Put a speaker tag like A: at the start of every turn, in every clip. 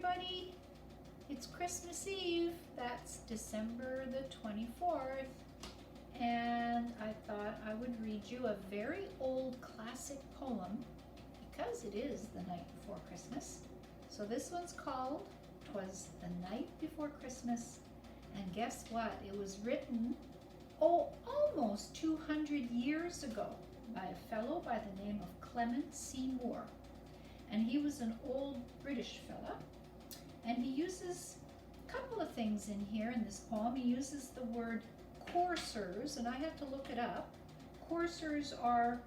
A: everybody. It's Christmas Eve. That's December the 24th. And I thought I would read you a very old classic poem because it is the night before Christmas. So this one's called "Twas the Night Before Christmas." And guess what? It was written, almost 200 years ago by a fellow by the name of Clement C. And he was an old British fella. And he uses a couple of things in here in this poem. He uses the word coursers, and I have to look it up. Coursers are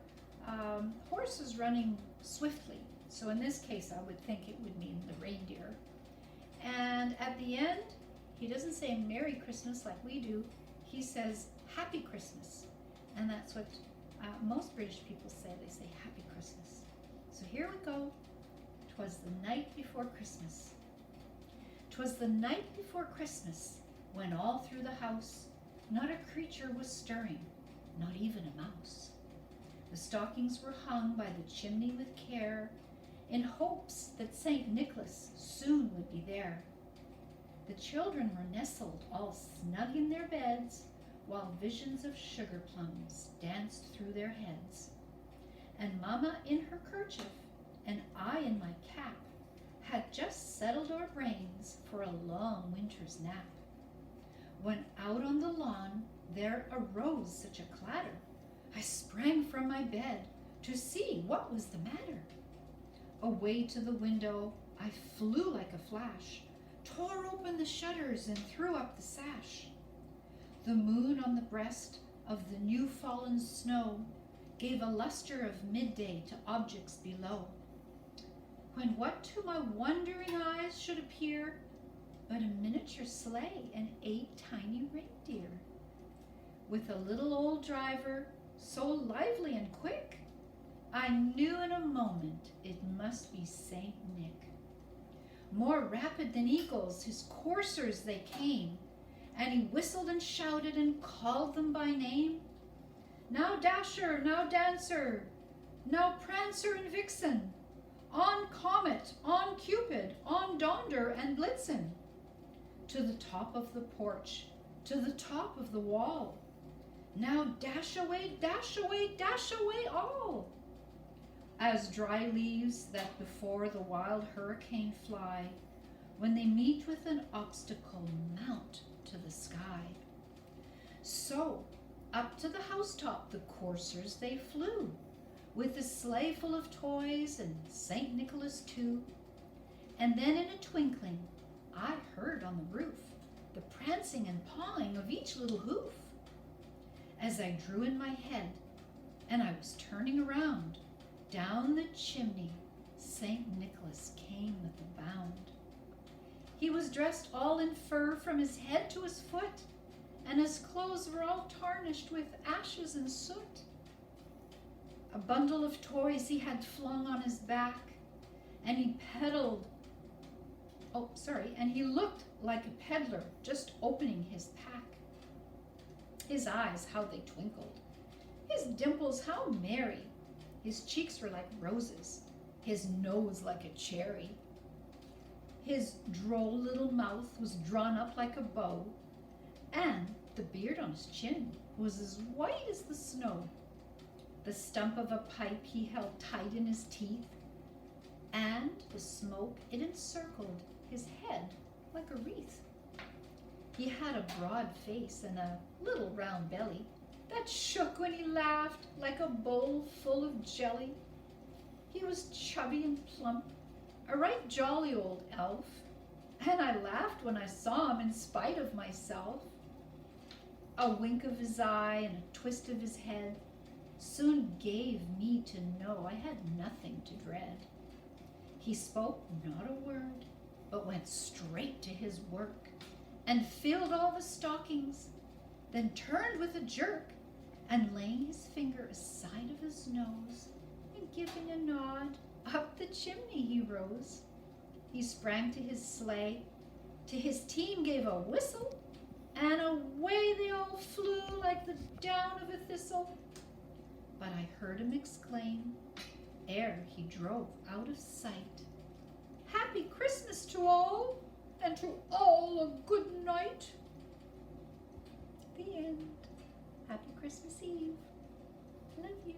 A: horses running swiftly. So in this case, I would think it would mean the reindeer. And at the end, he doesn't say Merry Christmas like we do. He says Happy Christmas. And that's what most British people say. They say Happy Christmas. So here we go. 'Twas the night before Christmas. 'Twas the night before Christmas, when all through the house not a creature was stirring, not even a mouse. The stockings were hung by the chimney with care, in hopes that St. Nicholas soon would be there. The children were nestled all snug in their beds, while visions of sugar plums danced through their heads. And Mamma in her kerchief, and I in my cap, had just settled our brains for a long winter's nap, when out on the lawn there arose such a clatter, I sprang from my bed to see what was the matter. Away to the window I flew like a flash, tore open the shutters and threw up the sash. The moon on the breast of the new fallen snow gave a luster of midday to objects below, when what to my wondering eyes should appear but a miniature sleigh and 8 tiny reindeer, with a little old driver so lively and quick, I knew in a moment it must be Saint Nick. More rapid than eagles, his coursers they came, and he whistled and shouted and called them by name. Now Dasher, now Dancer, now Prancer and Vixen, on Comet, on Cupid, on Donder and Blitzen, to the top of the porch, to the top of the wall. Now dash away, dash away, dash away all. As dry leaves that before the wild hurricane fly, when they meet with an obstacle, mount to the sky. So up to the housetop the coursers they flew, with a sleigh full of toys and St. Nicholas too. And then in a twinkling I heard on the roof the prancing and pawing of each little hoof. As I drew in my head and I was turning around, down the chimney St. Nicholas came with a bound. He was dressed all in fur from his head to his foot, and his clothes were all tarnished with ashes and soot. A bundle of toys he had flung on his back, and he he looked like a peddler just opening his pack. His eyes, how they twinkled. His dimples, how merry. His cheeks were like roses, his nose like a cherry. His droll little mouth was drawn up like a bow, and the beard on his chin was as white as the snow. The stump of a pipe he held tight in his teeth, and the smoke it encircled his head like a wreath. He had a broad face and a little round belly that shook when he laughed like a bowl full of jelly. He was chubby and plump, a right jolly old elf, and I laughed when I saw him in spite of myself. A wink of his eye and a twist of his head soon gave me to know I had nothing to dread. He spoke not a word, but went straight to his work, and filled all the stockings, then turned with a jerk, and laying his finger aside of his nose, and giving a nod, up the chimney he rose. He sprang to his sleigh, to his team gave a whistle, and away they all flew like the down of a thistle. But I heard him exclaim, ere he drove out of sight, "Happy Christmas to all, and to all a good night. The end. Happy Christmas Eve. Love you.